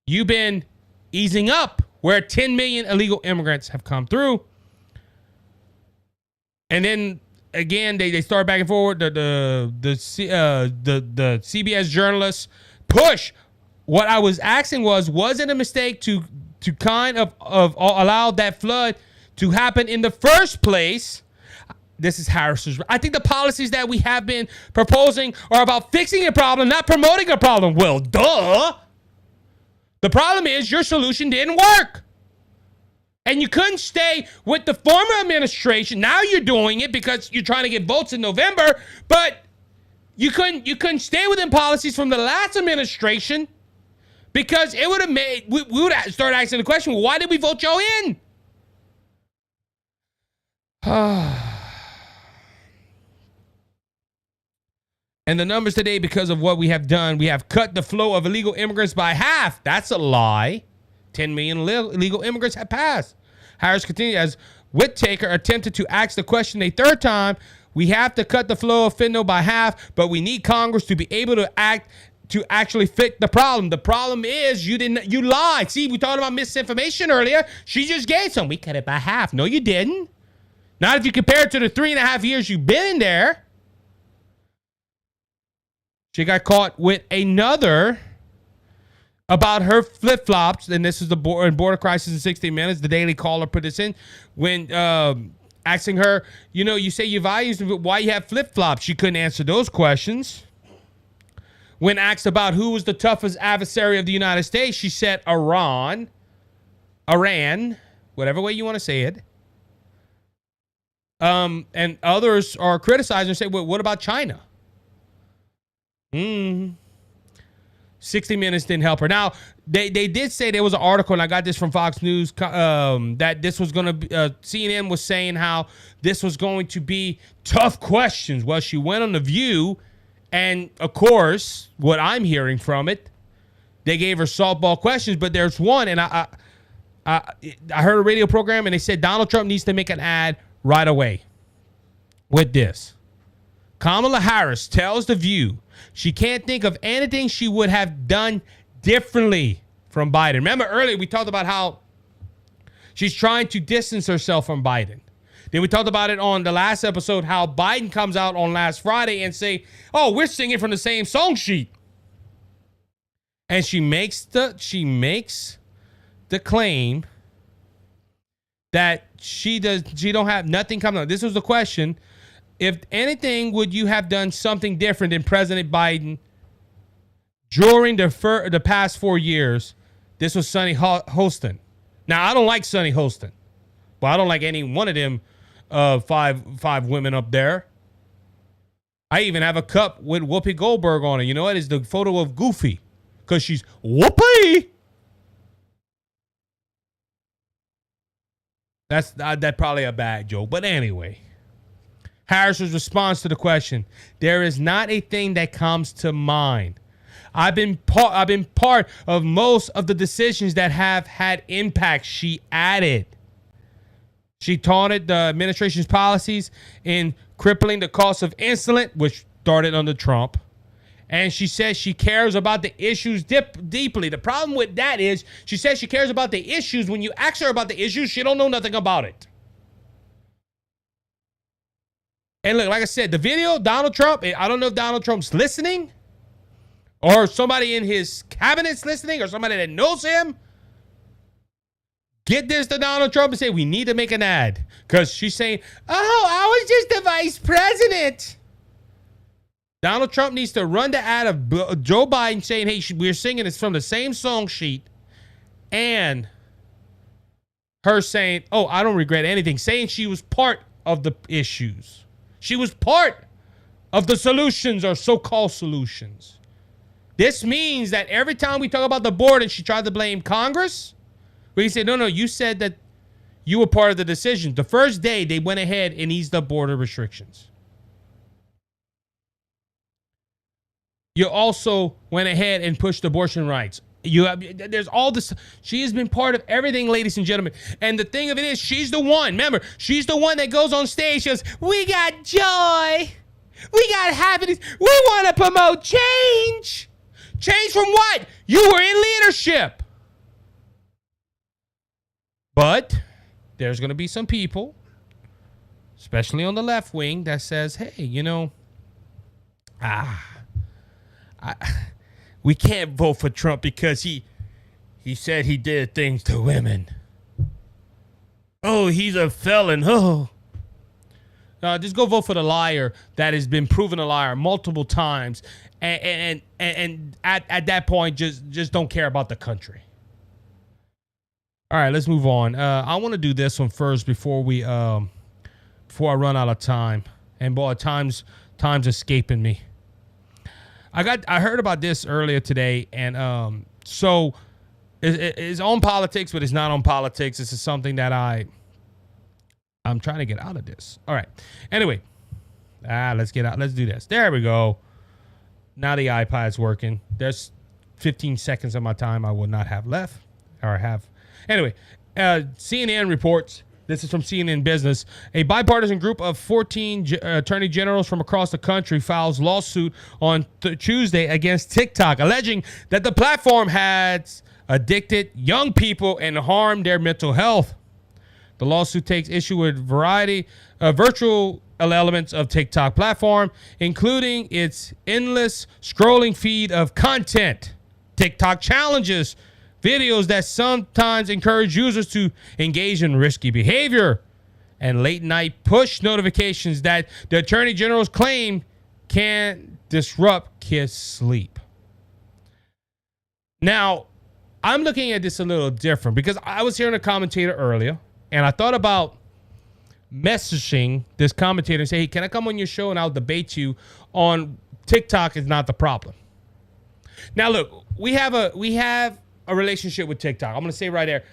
You've been easing up where 10 million illegal immigrants have come through. And then again, they start back and forward. The CBS journalists push. What I was asking was it a mistake to kind of allow that flood to happen in the first place? This is Harris's. I think the policies that we have been proposing are about fixing a problem, not promoting a problem. Well, duh. The problem is your solution didn't work. And you couldn't stay with the former administration. Now you're doing it because you're trying to get votes in November, but you couldn't stay within policies from the last administration because it would have made we would have started asking the question, well, why did we vote y'all in? And the numbers today, because of what we have done, we have cut the flow of illegal immigrants by half. That's a lie. 10 million illegal immigrants have passed. Harris continued as Whittaker attempted to ask the question a third time. We have to cut the flow of fentanyl by half, but we need Congress to be able to act to actually fix the problem. The problem is you lied. See, we talked about misinformation earlier. She just gave some. We cut it by half. No, you didn't. Not if you compare it to the 3.5 years you've been in there. She got caught with another about her flip-flops, and this is the border crisis in 60 minutes. The Daily Caller put this in when asking her, you say your values, why you have flip-flops? She couldn't answer those questions. When asked about who was the toughest adversary of the United States, she said Iran, whatever way you want to say it. And others are criticizing and say, well, what about China? 60 Minutes didn't help her. Now, they did say there was an article, and I got this from Fox News, that this was going to be, CNN was saying how this was going to be tough questions. Well, she went on The View, and of course, what I'm hearing from it, they gave her softball questions, but there's one, and I heard a radio program, and they said Donald Trump needs to make an ad right away with this. Kamala Harris tells The View she can't think of anything she would have done differently from Biden. Remember earlier we talked about how she's trying to distance herself from Biden. Then we talked about it on the last episode, how Biden comes out on last Friday and say, oh, we're singing from the same song sheet. And she makes the claim that she don't have nothing coming up. This was the question. If anything, would you have done something different than President Biden during the past 4 years? This was Sunny Hostin. Now, I don't like Sunny Hostin. Well, I don't like any one of them five women up there. I even have a cup with Whoopi Goldberg on it. You know what? It's the photo of Goofy because she's Whoopi. That's probably a bad joke. But anyway. Harris's response to the question: there is not a thing that comes to mind. I've been part of most of the decisions that have had impact, she added. She taunted the administration's policies in crippling the cost of insulin, which started under Trump. And she says she cares about the issues deeply. The problem with that is she says she cares about the issues. When you ask her about the issues, she don't know nothing about it. And look, like I said, the video, Donald Trump, I don't know if Donald Trump's listening or somebody in his cabinet's listening or somebody that knows him. Get this to Donald Trump and say, we need to make an ad. Because she's saying, oh, I was just the vice president. Donald Trump needs to run the ad of Joe Biden saying, hey, we're singing this from the same song sheet. And her saying, oh, I don't regret anything. Saying she was part of the issues. She was part of the solutions or so-called solutions. This means that every time we talk about the border, she tried to blame Congress. We say, no, you said that you were part of the decision. The first day, they went ahead and eased up border restrictions. You also went ahead and pushed abortion rights. There's all this. She has been part of everything, ladies and gentlemen. And the thing of it is, she's the one. Remember, she's the one that goes on stage. She goes, we got joy. We got happiness. We want to promote change. Change from what? You were in leadership. But there's going to be some people, especially on the left wing, that says, hey, we can't vote for Trump because he said he did things to women. Oh, he's a felon. Oh. Just go vote for the liar that has been proven a liar multiple times. And at that point, just don't care about the country. All right, let's move on. I want to do this one first before I run out of time. And boy, time's escaping me. I heard about this earlier today, and so it's on politics, but it's not on politics. This is something that I'm trying to get out of this. All right. Anyway, let's get out. Let's do this. There we go. Now the iPad's working. There's 15 seconds of my time I will not have left, or have. Anyway, CNN reports. This is from CNN Business. A bipartisan group of 14 attorney generals from across the country files lawsuit on Tuesday against TikTok, alleging that the platform has addicted young people and harmed their mental health. The lawsuit takes issue with variety of virtual elements of TikTok platform, including its endless scrolling feed of content, TikTok challenges, videos that sometimes encourage users to engage in risky behavior, and late night push notifications that the Attorney General's claim can disrupt kids' sleep. Now, I'm looking at this a little different because I was hearing a commentator earlier, and I thought about messaging this commentator and say, hey, can I come on your show and I'll debate you on TikTok is not the problem. Now, look, we have a relationship with TikTok. I'm going to say right there,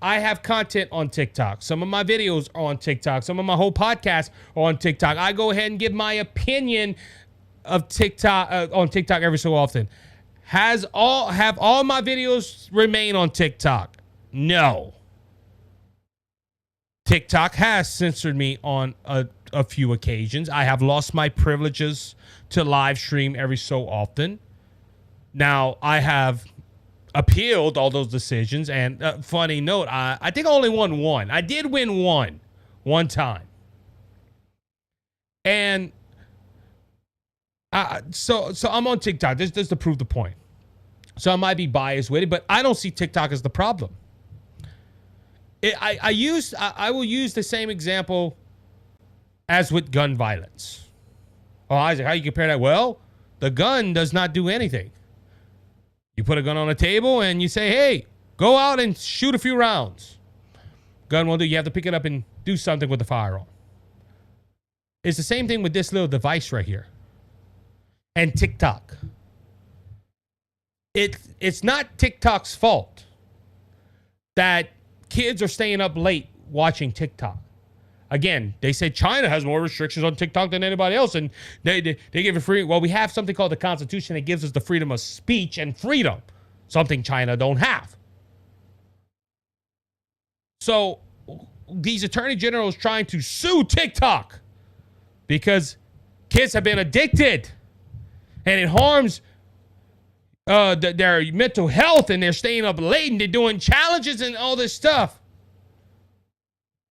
I have content on TikTok. Some of my videos are on TikTok. Some of my whole podcasts are on TikTok. I go ahead and give my opinion of TikTok on TikTok every so often. Have all my videos remain on TikTok? No. TikTok has censored me on a few occasions. I have lost my privileges to live stream every so often. Now, I have appealed all those decisions, and funny note, I think I only won one. I did win one time. And so I'm on TikTok. This to prove the point. So I might be biased with it, but I don't see TikTok as the problem. I will use the same example as with gun violence. Oh, Isaac, how you compare that? Well, the gun does not do anything. You put a gun on a table and you say, hey, go out and shoot a few rounds. Gun won't do. You have to pick it up and do something with the firearm. It's the same thing with this little device right here. And TikTok. It's not TikTok's fault that kids are staying up late watching TikTok. Again, they say China has more restrictions on TikTok than anybody else, and they give it free. Well, we have something called the Constitution that gives us the freedom of speech and freedom, something China don't have. So these attorney generals trying to sue TikTok because kids have been addicted, and it harms their mental health, and they're staying up late, and they're doing challenges and all this stuff.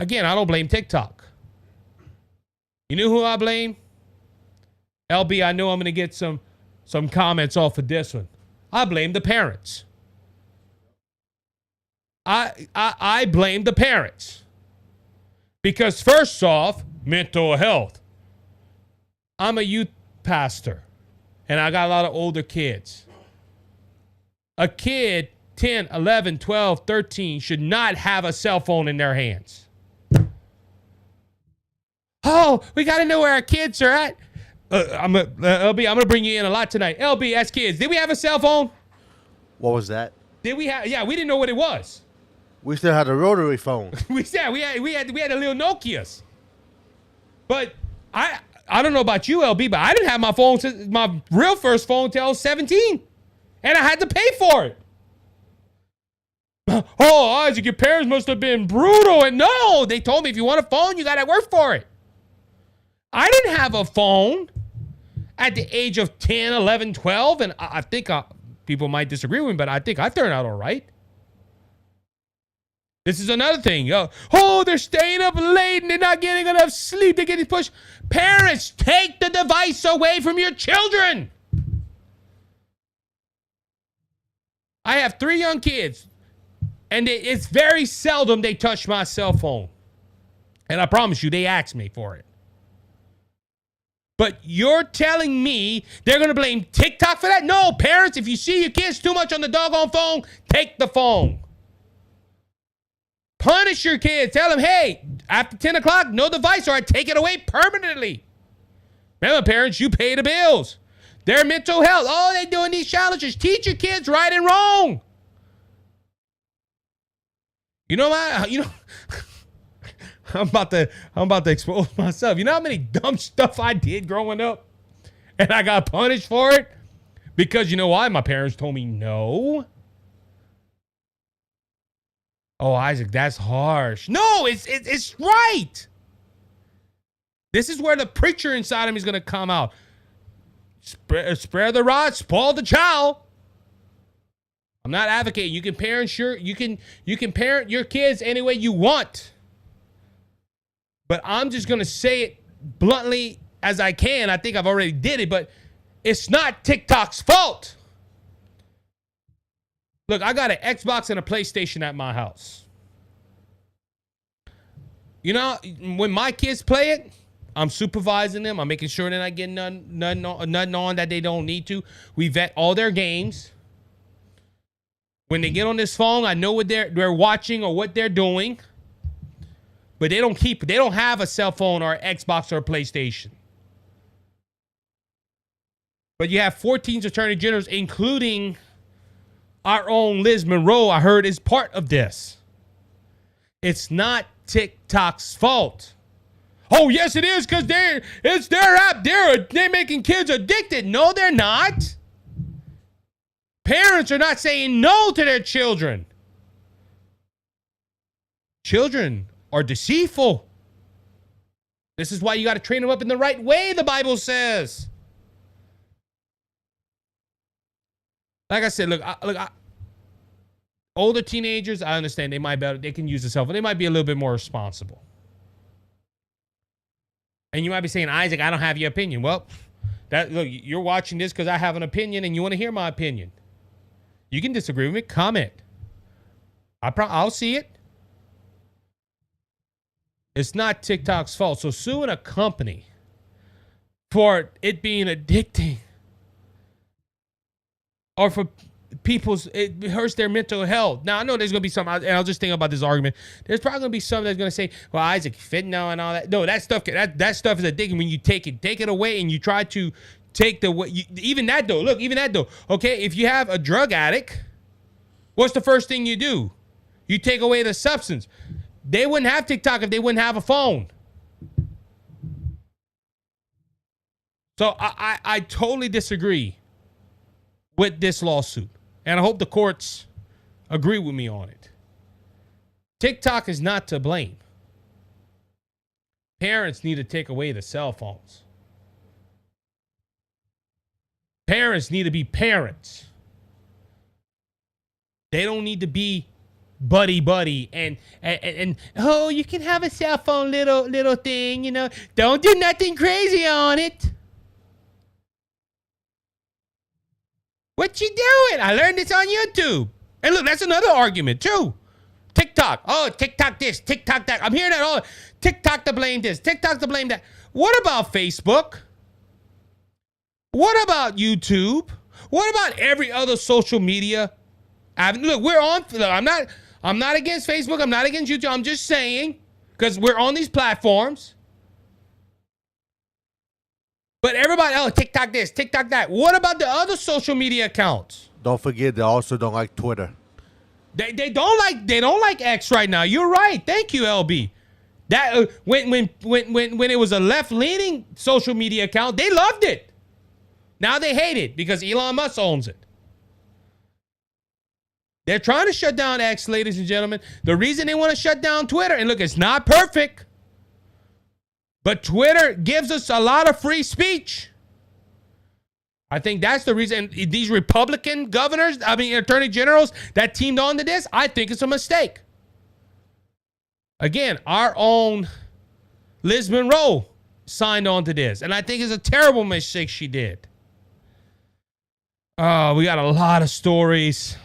Again, I don't blame TikTok. You know who I blame? LB, I know I'm going to get some comments off of this one. I blame the parents. I blame the parents. Because first off, mental health. I'm a youth pastor, and I got a lot of older kids. A kid, 10, 11, 12, 13, should not have a cell phone in their hands. Oh, we got to know where our kids are at. LB, I'm going to bring you in a lot tonight. LB, as kids, did we have a cell phone? What was that? Did we have? Yeah, we didn't know what it was. We still had a rotary phone. we had a little Nokias. But I don't know about you, LB, but I didn't have my phone since my real first phone until I was 17. And I had to pay for it. Oh, Isaac, your parents must have been brutal. And no, they told me if you want a phone, you got to work for it. I didn't have a phone at the age of 10, 11, 12. And I think people might disagree with me, but I think I turned out all right. This is another thing. Oh, they're staying up late and they're not getting enough sleep. They're getting pushed. Parents, take the device away from your children. I have 3 young kids, and it's very seldom they touch my cell phone. And I promise you, they ask me for it. But you're telling me they're going to blame TikTok for that? No, parents, if you see your kids too much on the doggone phone, take the phone. Punish your kids. Tell them, hey, after 10 o'clock, no device, or I take it away permanently. Remember, parents, you pay the bills. Their mental health. Oh, they're doing these challenges. Teach your kids right and wrong. You know what? I'm about to expose myself. You know how many dumb stuff I did growing up? And I got punished for it? Because you know why? My parents told me no. Oh, Isaac, that's harsh. No, it's right. This is where the preacher inside of me is going to come out. Spare the rod, spoil the child. I'm not advocating. You can parent your kids any way you want. But I'm just going to say it bluntly as I can. I think I've already did it, but it's not TikTok's fault. Look, I got an Xbox and a PlayStation at my house. You know, when my kids play it, I'm supervising them. I'm making sure they're not getting nothing on that they don't need to. We vet all their games. When they get on this phone, I know what they're watching or what they're doing. But they don't have a cell phone or an Xbox or a PlayStation. But you have 14 attorney generals, including our own Liz Monroe, I heard, is part of this. It's not TikTok's fault. Oh, yes, it is, because it's their app. They're making kids addicted. No, they're not. Parents are not saying no to their children. Children are deceitful. This is why you got to train them up in the right way, the Bible says. Like I said, look, older teenagers, I understand they can use the cell phone. They might be a little bit more responsible. And you might be saying, Isaac, I don't have your opinion. Well, look, you're watching this because I have an opinion and you want to hear my opinion. You can disagree with me. Comment. I'll see it. It's not TikTok's fault. So suing a company for it being addicting or for it hurts their mental health. Now, I know there's going to be some, and I'll just think about this argument. There's probably going to be some that's going to say, well, Isaac, fentanyl and all that. No, that stuff is addicting when you take it away and you try to take even that though. Okay, if you have a drug addict, what's the first thing you do? You take away the substance. They wouldn't have TikTok if they wouldn't have a phone. So I totally disagree with this lawsuit. And I hope the courts agree with me on it. TikTok is not to blame. Parents need to take away the cell phones. Parents need to be parents. They don't need to be buddy and oh, you can have a cell phone little thing, you know. Don't do nothing crazy on it. What you doing? I learned this on YouTube. And look, that's another argument too. TikTok. Oh, TikTok this, TikTok that. I'm hearing that all. TikTok to blame this, TikTok to blame that. What about Facebook? What about YouTube? What about every other social media avenue? Look, we're on. Look, I'm not against Facebook. I'm not against YouTube. I'm just saying, because we're on these platforms. But everybody, oh, TikTok this, TikTok that. What about the other social media accounts? Don't forget, they also don't like Twitter. They don't like X right now. You're right. Thank you, LB. That when it was a left-leaning social media account, they loved it. Now they hate it because Elon Musk owns it. They're trying to shut down X, ladies and gentlemen. The reason they want to shut down Twitter, and look, it's not perfect, but Twitter gives us a lot of free speech. I think that's the reason. These Republican attorney generals that teamed on to this, I think it's a mistake. Again, our own Liz Monroe signed on to this, and I think it's a terrible mistake she did. We got a lot of stories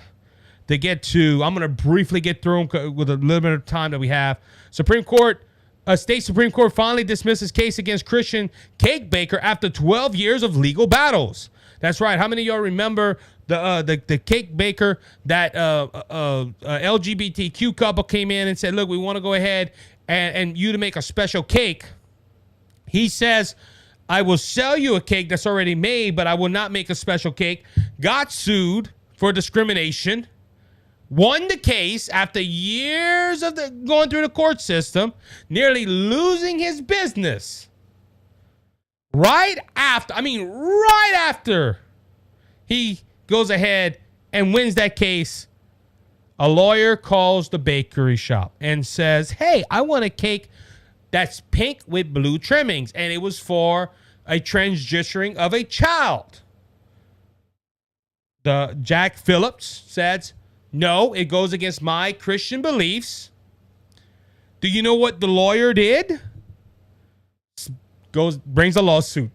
to get to. I'm going to briefly get through them with a little bit of time that we have. State Supreme Court finally dismisses case against Christian cake baker after 12 years of legal battles. That's right. How many of y'all remember the cake baker that LGBTQ couple came in and said, look, we want to go ahead and you to make a special cake. He says, I will sell you a cake that's already made, but I will not make a special cake. Got sued for discrimination. Won the case after years of going through the court system, nearly losing his business. Right after he goes ahead and wins that case, a lawyer calls the bakery shop and says, hey, I want a cake that's pink with blue trimmings. And it was for a transgendering of a child. The Jack Phillips says, no, it goes against my Christian beliefs. Do you know what the lawyer did? brings a lawsuit.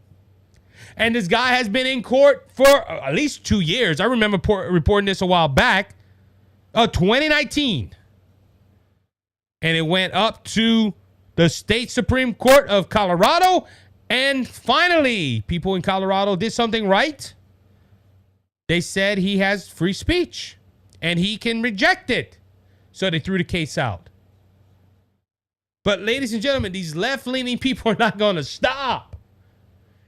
And this guy has been in court for at least 2 years. I remember reporting this a while back. 2019. And it went up to the state Supreme Court of Colorado. And finally, people in Colorado did something right. They said he has free speech and he can reject it. So they threw the case out. But ladies and gentlemen, these left-leaning people are not going to stop.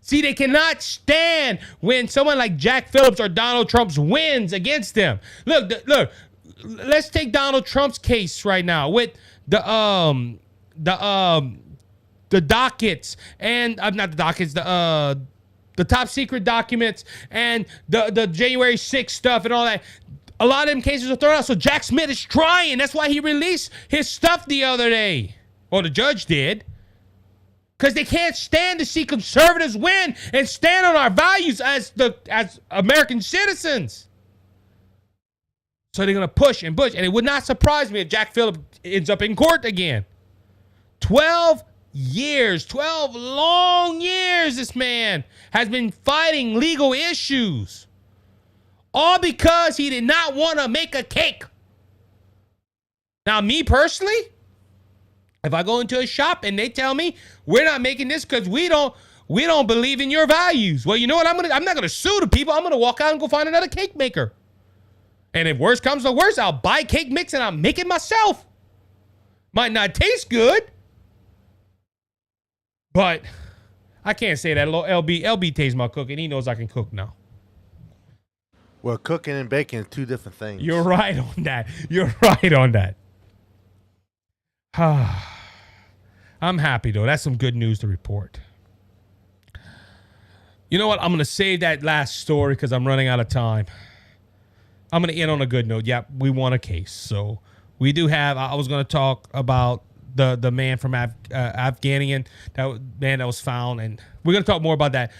See, they cannot stand when someone like Jack Phillips or Donald Trump wins against them. Look, let's take Donald Trump's case right now with the dockets and not the dockets, the top secret documents and the January 6th stuff and all that. A lot of them cases are thrown out. So Jack Smith is trying. That's why he released his stuff the other day. Or the judge did. Because they can't stand to see conservatives win and stand on our values as American citizens. So they're going to push and push. And it would not surprise me if Jack Phillips ends up in court again. 12 years, 12 long years this man has been fighting legal issues. All because he did not want to make a cake. Now, me personally, if I go into a shop and they tell me we're not making this because we don't believe in your values. Well, you know what? I'm not gonna sue the people. I'm gonna walk out and go find another cake maker. And if worse comes to worse, I'll buy cake mix and I'll make it myself. Might not taste good, but I can't say that. LB tastes my cooking. He knows I can cook now. Well, cooking and baking are two different things. You're right on that. You're right on that. I'm happy, though. That's some good news to report. You know what? I'm going to save that last story because I'm running out of time. I'm going to end on a good note. Yeah, we won a case. So we do have, I was going to talk about the man from Afghanistan, that man that was found, and we're going to talk more about that.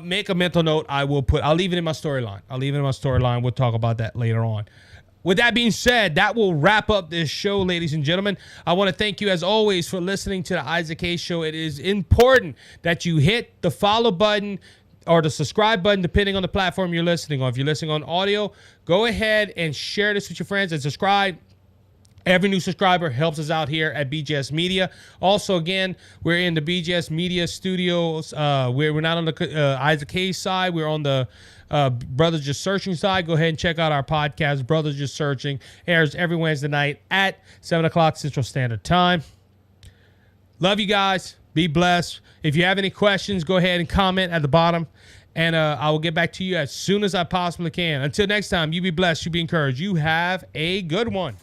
Make a mental note. I'll leave it in my storyline. We'll talk about that later on. With that being said, that will wrap up this show, ladies and gentlemen. I want to thank you, as always, for listening to the Isaac Hayes Show. It is important that you hit the follow button or the subscribe button, depending on the platform you're listening on. If you're listening on audio, go ahead and share this with your friends and subscribe. Every new subscriber helps us out here at BGS Media. Also, again, we're in the BGS Media studios. We're not on the Isaac Hayes side. We're on the Brothers Just Searching side. Go ahead and check out our podcast, Brothers Just Searching. Airs every Wednesday night at 7 o'clock Central Standard Time. Love you guys. Be blessed. If you have any questions, go ahead and comment at the bottom. And I will get back to you as soon as I possibly can. Until next time, you be blessed. You be encouraged. You have a good one.